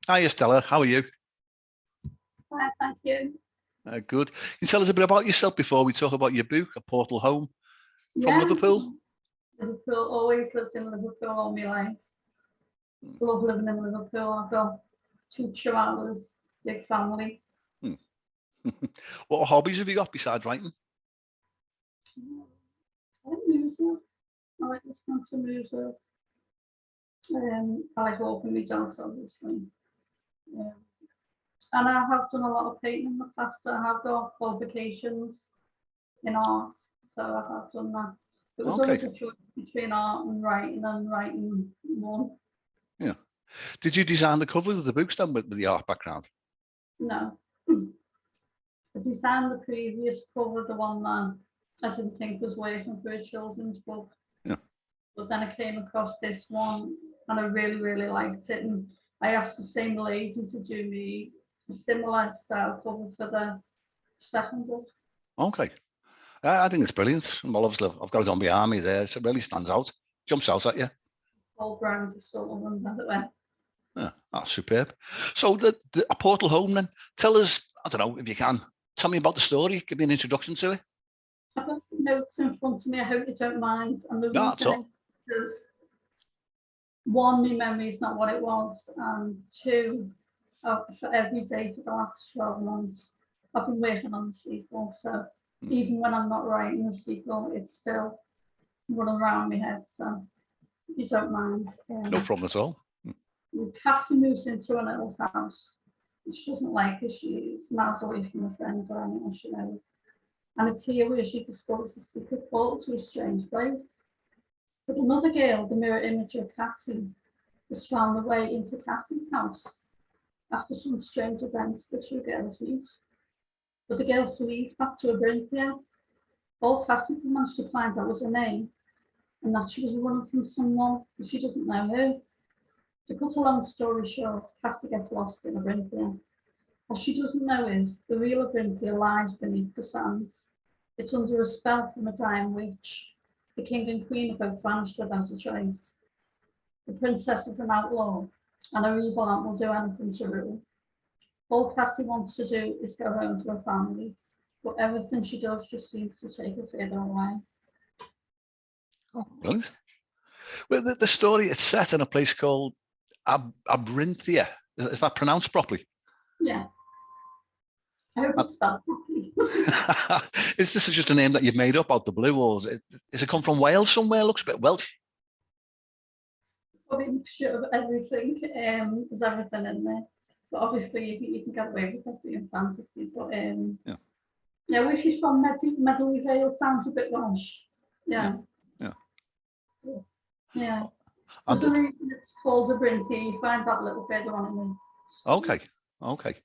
Hiya, Stella. How are you? Hi, thank you. Good. Can you tell us a bit about yourself before we talk about your book, A Portal Home, from Yeah, Liverpool? Liverpool, always lived in Liverpool all my life. Love living in Liverpool. I've got 2 chihuahuas, big family. What hobbies have you got besides writing? I like music. I like listening to music. I like walking my dogs, obviously. And I have done a lot of painting in the past. I have got qualifications in art, so I have done that. It was always a choice between art and writing one. Yeah. Did you design the covers of the books then with the art background? No. I designed the previous cover, the one that I didn't think was working for a children's book. Yeah. But then I came across this one and I really, really liked it. And I asked the same lady to do me a similar style cover for the second book. Okay. I think it's brilliant. Well, obviously, I've got it on behind me there. So it really stands out. Jumps out at you. All brands are sort of them, by the way. Yeah, that's superb. So A Portal Home then, tell us, I don't know if you can, tell me about the story. Give me an introduction to it. I've got notes in front of me. I hope you don't mind. And the No, that's reason all. is, one, my memory is not what it was, and two, for every day for the last 12 months, I've been working on the sequel. So even when I'm not writing the sequel, it's still running around my head. So if you don't mind. No problem at all. Cassie moves into an old house. She doesn't like it. She's miles away from her friends or anyone she knows. And it's here where she discovers a secret portal to a strange place. But another girl, the mirror image of Cassie, has found the way into Cassie's house after some strange events the 2 girls meet. But the girl flees back to Abrynthea. All Cassie can manage to find out was her name, and that she was running from someone, but she doesn't know who. To cut a long story short, Cassie gets lost in Abrynthea. What she doesn't know is the real Abrynthea lies beneath the sands. It's under a spell from a dying witch. The king and queen are both vanished without a trace. The princess is an outlaw, and her evil aunt will do anything to rule. All Cassie wants to do is go home to her family, but everything she does just seems to take her further away. Oh, brilliant. Well, the story, it's set in a place called Abrynthea. Is that pronounced properly? Yeah. I hope it's spelled properly. Is this just a name that you've made up out the blue, or is it come from Wales somewhere? Looks a bit Welsh. Probably a mixture of everything. There's everything in there. But obviously you can get away with it being fantasy. But yeah, where she's from, Medley Vale, sounds a bit Welsh. Yeah. There's a reason it's called Abrynthea. You find that a little further on in the story. Okay.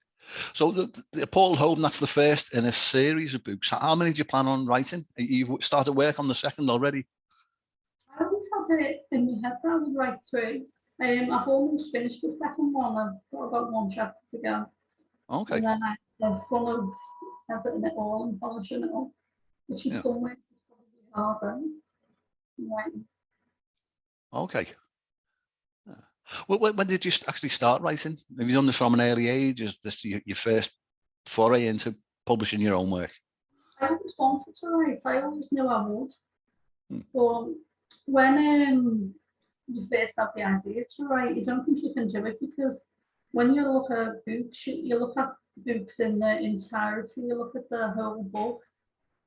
So the Portal Home, that's the first in a series of books. How many do you plan on writing? You've started work on the second already? I always had it in my head that I would write through. I've almost finished the second one. I've got about 1 chapter to go. Okay. And then I'm full of editing it all and polishing it all, which in some ways is probably harder than writing. Okay. When did you actually start writing? Have you done this from an early age? Is this your first foray into publishing your own work? I always wanted to write. I always knew I would. But when you first have the idea to write, you don't think you can do it, because when you look at books, you look at books in their entirety, you look at the whole book,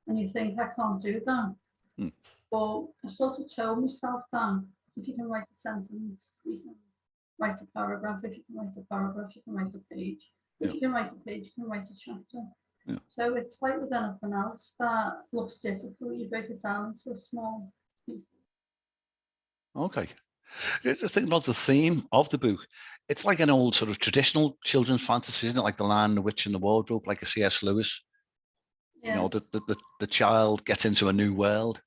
and you think, I can't do that. But I sort of told myself that if you can write a sentence, you can write a paragraph. If you can write a paragraph, you can write a page. If you can write a page, you can write a chapter. So it's like with anything else that looks difficult, you break it down into small pieces. Okay. Just think about the theme of the book. It's like an old sort of traditional children's fantasy, isn't it? Like The Lion, the Witch and the Wardrobe, like a C.S. Lewis. Yeah. You know, the child gets into a new world.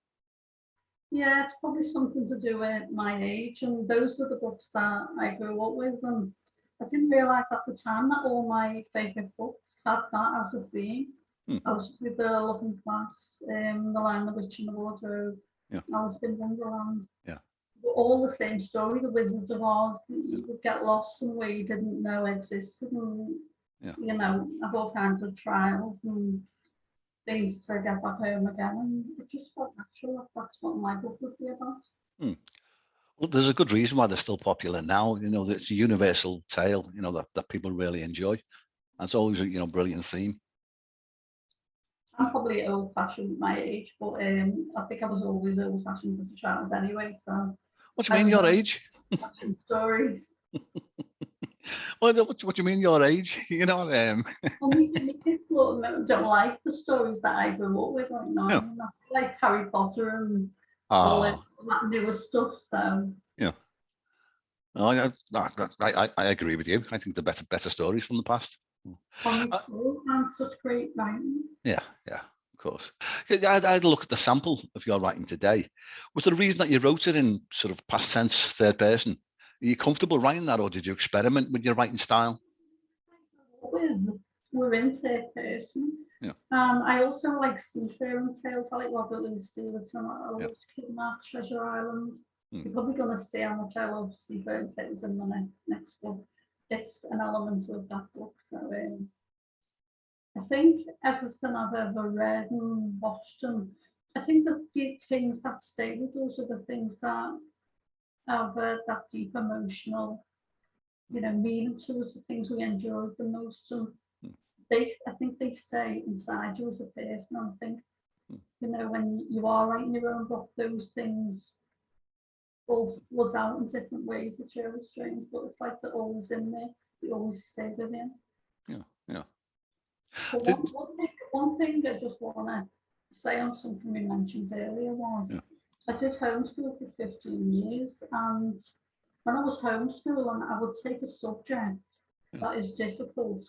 Yeah, it's probably something to do with my age, and those were the books that I grew up with, and I didn't realise at the time that all my favourite books had that as a theme. I was with The Looking Glass, The Lion, the Witch and the Wardrobe, Alice in Wonderland. Yeah. all the same story, the Wizards of Oz. You would get lost somewhere you didn't know existed, and you know, have all kinds of trials and things to get back home again. And it just felt natural. That's what my book would be about. Well, there's a good reason why they're still popular now. You know, it's a universal tale, you know, that people really enjoy. And it's always a, you know, brilliant theme. I'm probably old-fashioned at my age, but I think I was always old-fashioned as a child anyway. So What do you mean your age? Fashion stories. What do you mean your age? You know, Well, my kids don't like the stories that I grew up with. Like, no, yeah. I mean, I like Harry Potter and all that newer stuff. So yeah. No, I agree with you. I think the better stories from the past. and such great writing. Yeah, of course. I had a look at the sample of your writing today. Was there a reason that you wrote it in sort of past tense, third person? Are you comfortable writing that, or did you experiment with your writing style? We're in third person. Yeah. And I also like seafaring tales. I like Robert Louis Stevenson. I love Kidnap, Treasure Island. You're probably going to see how much I love seafaring tales in the next book. It's an element of that book. So I think everything I've ever read and watched, and I think that the things that stay with us are the things that have that deep emotional, you know, meaning to us, the things we enjoy the most. And I think they stay inside you as a person. I think, you know, when you are writing your own book, those things all flood out in different ways. It's really strange, but it's like they're always in there. They always stay with you. Yeah. But one thing I just want to say on something we mentioned earlier was I did homeschool for 15 years, and when I was homeschooling, I would take a subject that is difficult,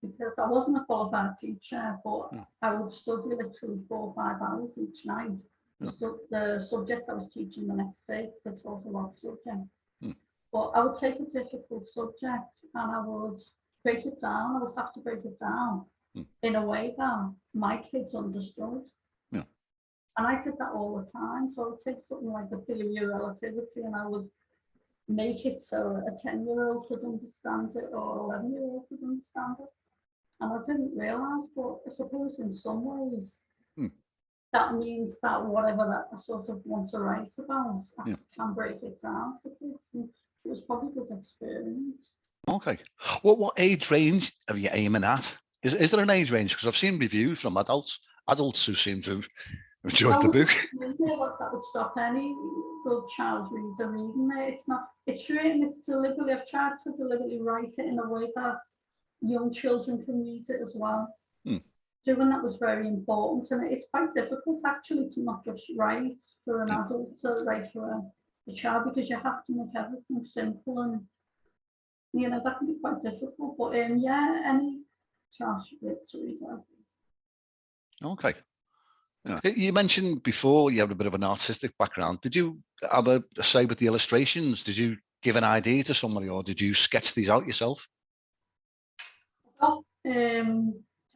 because I wasn't a qualified teacher, but I would study literally 4 or 5 hours each night. The subject I was teaching the next day, because it was a lot of subject. But I would take a difficult subject and I would break it down. I would have to break it down in a way that my kids understood. And I did that all the time. So I would take something like the theory of relativity and I would make it so a 10-year-old could understand it or 11-year-old could understand it. And I didn't realise, but I suppose in some ways that means that whatever that I sort of want to write about, I can break it down for kids. And it was probably a good experience. Okay. What age range are you aiming at? Is there an age range? Because I've seen reviews from adults who seem to have enjoyed the book. That would stop any good child reader reading it. It's not. It's written. It's deliberately. I've tried to deliberately write it in a way that young children can read it as well. Doing that was very important, and it's quite difficult actually to not just write for an adult, to write for a child, because you have to make everything simple, and you know that can be quite difficult. But any child should be able to read it. Okay. Yeah. You mentioned before you have a bit of an artistic background. Did you have a say with the illustrations? Did you give an idea to somebody, or did you sketch these out yourself?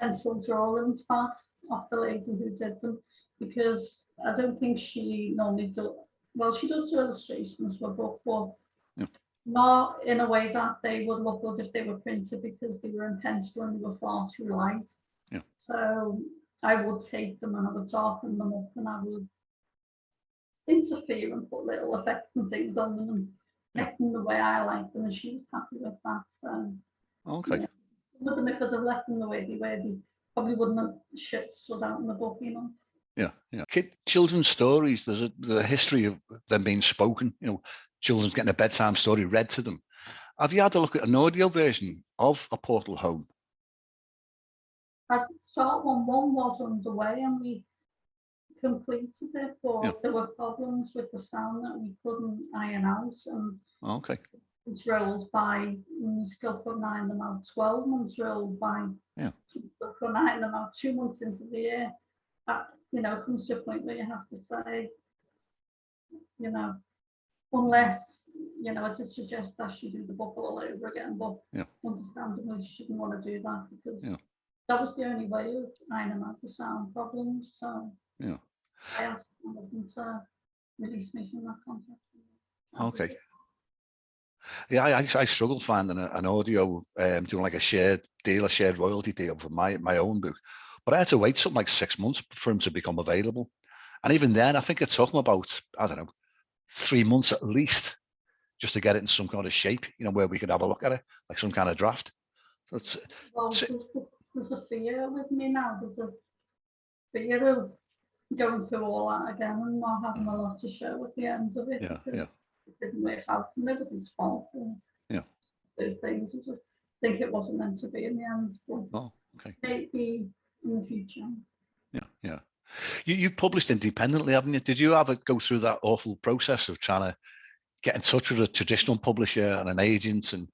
Pencil drawings back off the lady who did them, because I don't think she normally does. Well, she does do illustrations for a book, but not in a way that they would look good if they were printed, because they were in pencil and they were far too light. So I would take them and I would darken them up and I would interfere and put little effects and things on them and make them the way I like them, and she was happy with that. So with them, if I'd have left them the way they were, they probably wouldn't have stood out in the book, you know. Children's stories, there's a history of them being spoken, you know, children getting a bedtime story read to them. Have you had a look at an audio version of A Portal Home? I did start one was underway and we completed it, but there were problems with the sound that we couldn't iron out, and it's rolled by, we still couldn't iron them out. 12 months rolled by, still couldn't iron them out. 2 months into the year, you know, it comes to a point where you have to say, you know, unless, you know, I did suggest that she do the book all over again, but understandably she didn't want to do that, because that was the only way of ironing out the sound problems. So I asked her to release me from that contract. Okay. Yeah, I struggled finding an audio doing like a shared deal, a shared royalty deal for my own book, but I had to wait something like 6 months for him to become available, and even then, I think it took him about, I don't know, 3 months at least, just to get it in some kind of shape, where we could have a look at it, like some kind of draft. So There's a fear with me now. There's a fear of going through all that again and not having a lot to show at the end of it, because it didn't work out. Nobody's fault. Those things. I just think it wasn't meant to be in the end. But maybe in the future. Yeah. You published independently, haven't you? Did you ever go through that awful process of trying to get in touch with a traditional publisher and an agent and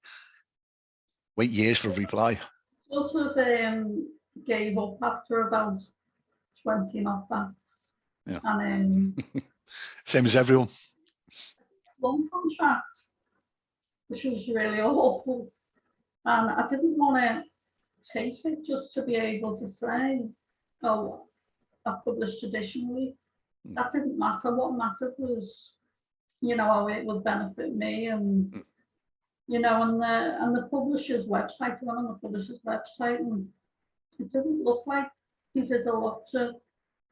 wait years for a reply? Sort of gave up after about 20 knockbacks. Yeah. And same as everyone. Long contract, which was really awful. And I didn't want to take it just to be able to say, oh, I've published traditionally. That didn't matter. What mattered was, how it would benefit me, and and the publisher's website. I went on the publisher's website, and it didn't look like he did a lot to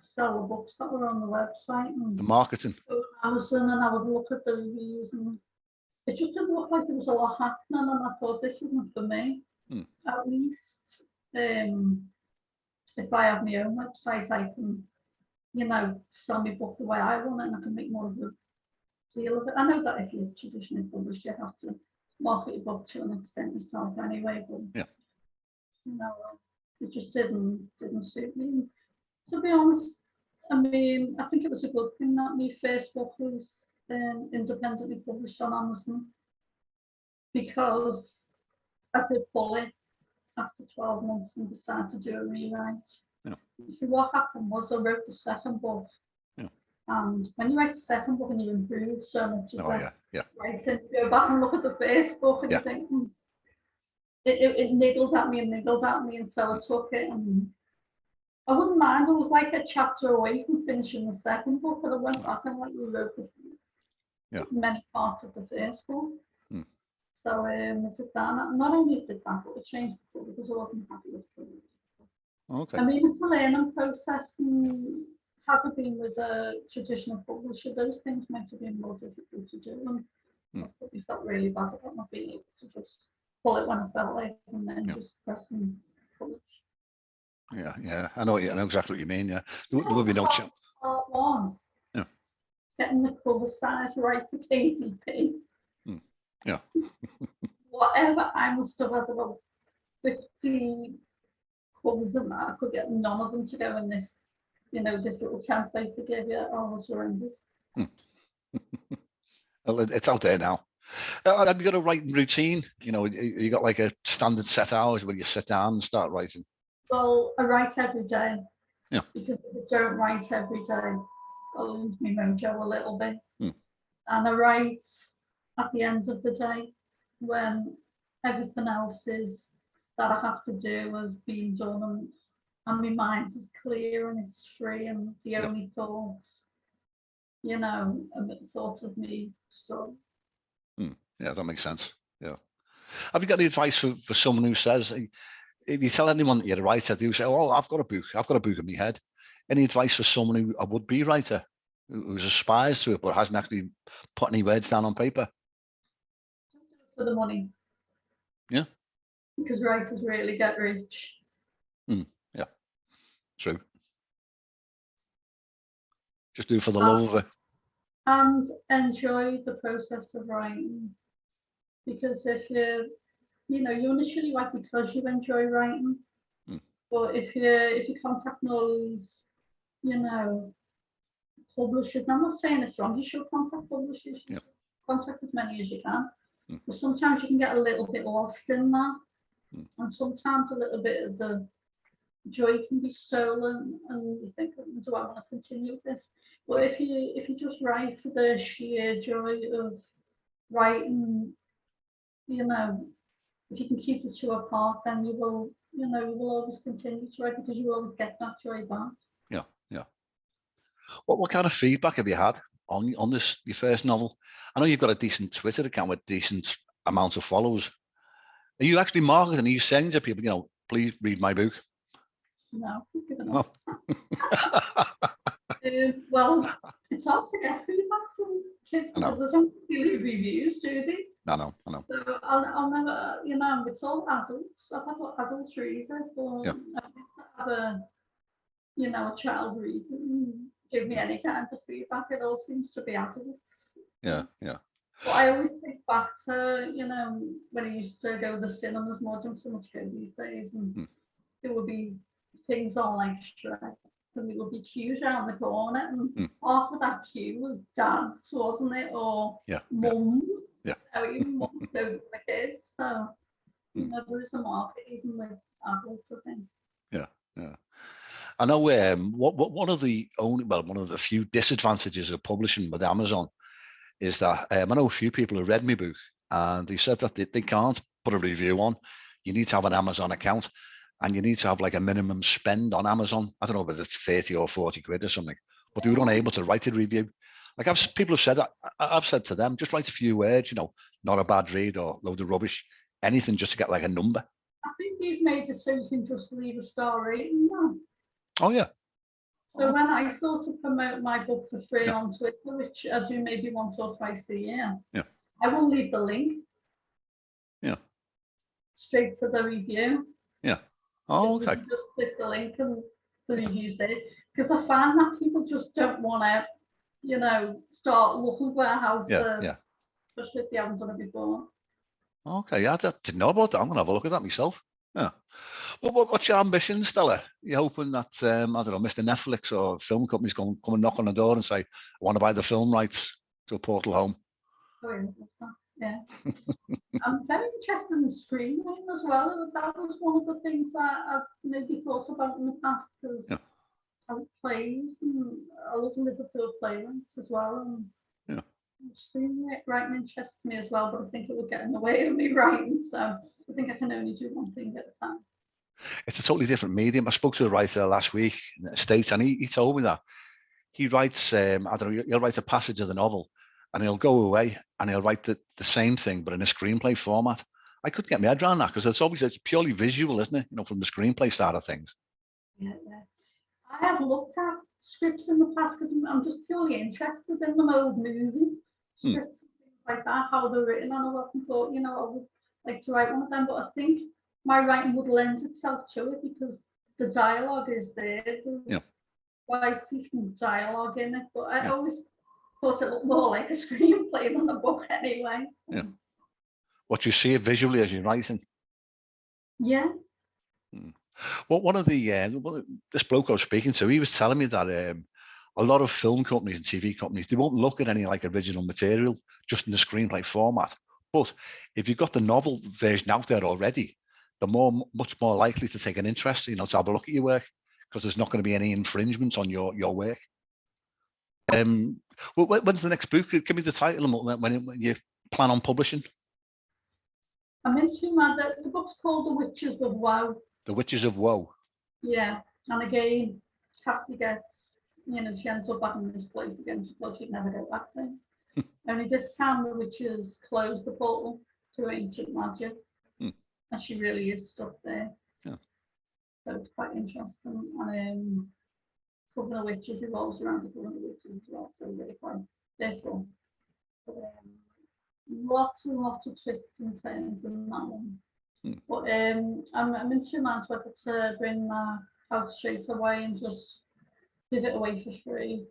sell the books that were on the website. And the marketing. Amazon, and I would look at the reviews, and it just didn't look like there was a lot happening. And I thought, this isn't for me. At least, if I have my own website, I can, sell my book the way I want it, and I can make more of a deal of it. I know that if you're traditionally published, you have to market your book to an extent yourself anyway, but it just didn't suit me. To be honest, I mean, I think it was a good thing that my first book was independently published on Amazon, because I did pull it after 12 months and decided to do a rewrite. You see, what happened was I wrote the second book, and when you write the second book and you improve so much, writing, you go back and look at the first book and you think, it niggled at me, and so I took it, and I wouldn't mind. I was like a chapter away from finishing the second book, but I went back and rewrote many parts of the first book. So I did that. Not only did that, but I changed the book because I wasn't happy with it. Okay. I mean, it's a learning process, and had it been with a traditional publisher, those things might have been more difficult to do. And I probably felt really bad about not being able to just pull it when I felt like, and then just press and publish. Yeah. I know exactly what you mean. Yeah, there would be no chance. Part was getting the cover size right for KDP. Yeah. Whatever, I must have had about 50 covers in that. I could get none of them to go in this, this little template to give you. Oh, it's horrendous. Well, it's out there now. Have you got a writing routine? You got like a standard set hours where you sit down and start writing? Well, I write every day. Yeah. Because if I don't write every day, I'll lose my mojo a little bit. And I write at the end of the day, when everything else is that I have to do has been done, and my mind is clear and it's free, and the only thoughts, thoughts of me story. Yeah, that makes sense. Yeah. Have you got any advice for someone who says, if you tell anyone that you're a writer, they say, "Oh, I've got a book in my head." Any advice for someone who a would-be writer who aspires to it but hasn't actually put any words down on paper? For the money. Yeah. Because writers really get rich. Yeah. True. Just do it for the love of it. And enjoy the process of writing. Because if you initially write because you enjoy writing, but if you contact all these, publishers, I'm not saying it's wrong, you should contact publishers, you should contact as many as you can, but sometimes you can get a little bit lost in that, and sometimes a little bit of the joy can be stolen, and you think, do I want to continue with this? But if you just write for the sheer joy of writing, if you can keep the two apart, then you will always continue to write, because you will always get that joy back. Yeah. What kind of feedback have you had on this your first novel? I know you've got a decent Twitter account with decent amount of followers. Are you actually marketing? Are you saying to people, you know, please read my book? No, I've given No. up. Well, it's hard to get feedback from kids I know. because they don't really reviews, do they? I know. So I'll never, you know, it's all adults. I've had adults read it, but Yeah. I've yet to have a, you know, a child read it and give me any kind of feedback. It all seems to be adults. Yeah. But I always think back to, you know, when I used to go to the cinemas more, don't so much go these days, and there would be things on like Shrek, and there would be queues around the corner, and half of that queue was dads, wasn't it, or mums? Yeah. Even mums, so the kids. So you know, there is a market even with adults, I think. Yeah. I know one of the few disadvantages of publishing with Amazon is that I know a few people who read my book and they said that they can't put a review on. You need to have an Amazon account and you need to have like a minimum spend on Amazon. I don't know whether it's 30 or 40 quid or something, but they were unable to write a review. Like people have said, I've said to them, just write a few words, you know, not a bad read or load of rubbish, anything just to get like a number. I think you've made it so you can just leave a star rating now. Oh yeah. So when I sort of promote my book for free on Twitter, which I do maybe once or twice a year, I will leave the link. Yeah. Straight to the review. Yeah. Oh, okay. You just click the link and the review's there. Because I find that people just don't want to, you know, start looking for how to, especially if they haven't done it before. Okay, I didn't know about that. I'm going to have a look at that myself. Yeah. What's your ambition, Stella? You hoping that, I don't know, Mr. Netflix or film companies come and knock on the door and say, I want to buy the film rights to A Portal Home? Yeah. I'm very interested in screenwriting as well. That was one of the things that I've maybe thought about in the past because I love plays and I love Liverpool playwrights as well. And screenwriting interests me as well, but I think it would get in the way of me writing. So I think I can only do one thing at a time. It's a totally different medium. I spoke to a writer last week in the States and he told me that he writes, I don't know, he'll write a passage of the novel and he'll go away and he'll write the same thing, but in a screenplay format. I couldn't get my head around that because it's purely visual, isn't it? You know, from the screenplay side of things. Yeah. I have looked at scripts in the past because I'm just purely interested in them old movie scripts and things like that, how they're written, and I've often thought, you know, I would like to write one of them, but I think my writing would lend itself to it because the dialogue is there. There's quite decent dialogue in it, but I always thought it looked more like a screenplay than a book anyway. So. Yeah. What you see it visually as you're writing. Yeah. Well, one of this bloke I was speaking to, he was telling me that a lot of film companies and TV companies, they won't look at any like original material just in the screenplay format. But if you've got the novel version out there already, they're much more likely to take an interest, you know, to have a look at your work because there's not going to be any infringements on your work. When's the next book? Give me the title and when you plan on publishing. I'm into the book's called The Witches of Woe. The Witches of Woe. Yeah, and again, Cassie gets, you know, she ends up back in this place again. She thought she'd never go back there. Only this time the witches closed the portal to ancient magic, and she really is stuck there. Yeah. So it's quite interesting. And Coven of Witches revolves around the Coven of Witches as well, so really quite different. But, lots and lots of twists and turns in that one. But I'm in 2 months whether to bring my house straight away and just give it away for free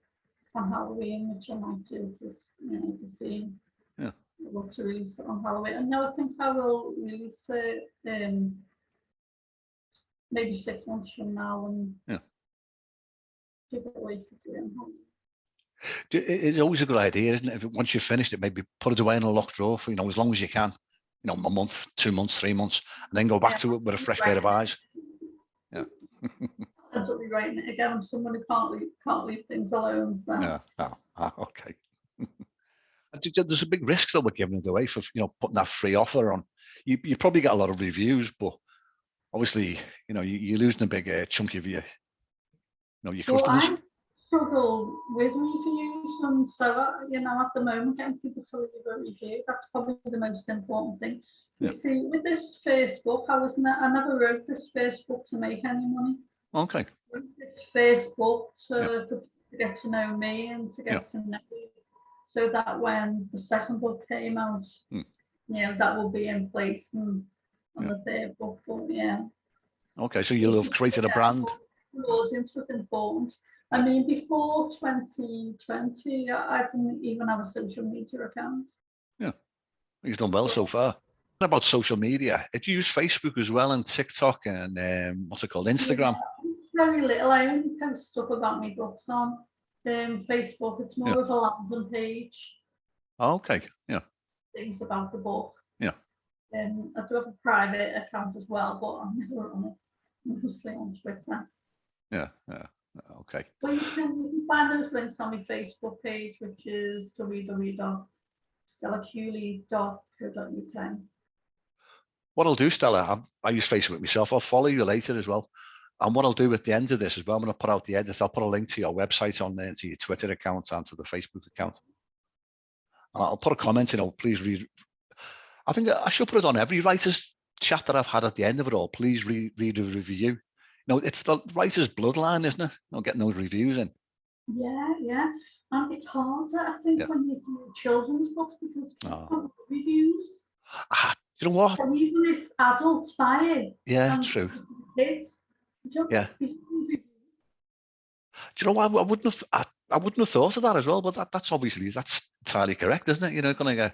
on Halloween, which I might do because, you know, the theme. I love to release it on Halloween. And no, I think I will release it maybe 6 months from now and give it away for free on Halloween. It's always a good idea, isn't it? If once you've finished it, maybe put it away in a locked drawer for, you know, as long as you can, you know, a month, 2 months, 3 months, and then go back to it with a fresh pair of eyes. Yeah. That's what we're writing it again. I'm someone who can't leave things alone. So. Yeah. Okay. There's a big risk that we're giving it away for, you know, putting that free offer on. You probably get a lot of reviews, but obviously, you know, you're losing a big chunk of your customers. struggle with reviews, and so at the moment, getting people to leave a review, that's probably the most important thing. You see, with this Facebook, I never wrote this Facebook to make any money. Okay. I wrote this Facebook for people to get to know me and to get to know you, so that when the second book came out, that will be in place, and the third book. But okay, so you'll have created a brand. The audience was important. I mean, before 2020, I didn't even have a social media account. Yeah, you've done well so far. What about social media? Do you use Facebook as well, and TikTok, and what's it called, Instagram? Very little. I only post stuff about my books on Facebook. It's more of a landing page. Okay, Things about the book. Yeah. I do have a private account as well, but I'm never on it. Mostly on Twitter. Yeah. Okay. Well, you can find those links on my Facebook page, which is www.stellakewley.co.uk. What I'll do, Stella, I use Facebook myself. I'll follow you later as well. And what I'll do at the end of this as well, I'm going to put out the edit. I'll put a link to your website on there, to your Twitter account, and to the Facebook account. And I'll put a comment in. Please read. I think I should put it on every writer's chat that I've had at the end of it all. Please read a review. It's the writer's bloodline, isn't it? Getting those reviews in. Yeah. And it's harder, I think, when you do children's books, because kids don't reviews. You know what? And even if adults buy it, true. Kids, Do you know what? I wouldn't have thought of that as well. But that's entirely correct, isn't it? You're going to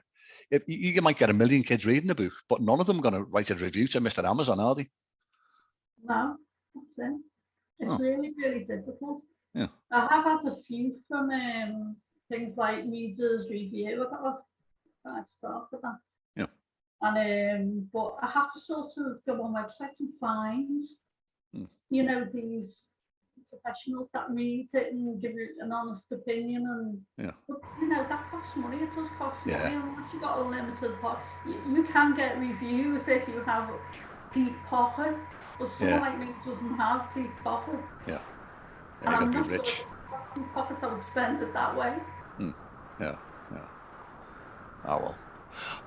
get. You might get 1 million kids reading the book, but none of them are going to write a review to Mr. Amazon, are they? No, that's it. It's really, really difficult. Yeah. I have had a few from things like Reader's Review. I got 5-star for that. Yeah. And but I have to sort of go on websites and find, these professionals that read it and give you an honest opinion, and but, that costs money. It does cost money, unless you've got a limited pot. You can get reviews if you have a deep pocket, but someone like me doesn't have deep pocket. Yeah, and you I'm got to not be rich. Deep pockets, I would spend it that way. Yeah. Oh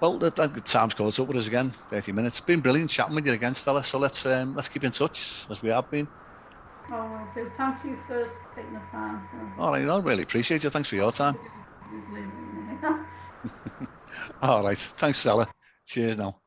well, the time's caught up with us again. 30 minutes. It's been brilliant chatting with you again, Stella. So let's keep in touch as we have been. Oh, so thank you for taking the time. All right, I really appreciate it. Thanks for your time. All right, thanks, Stella. Cheers now.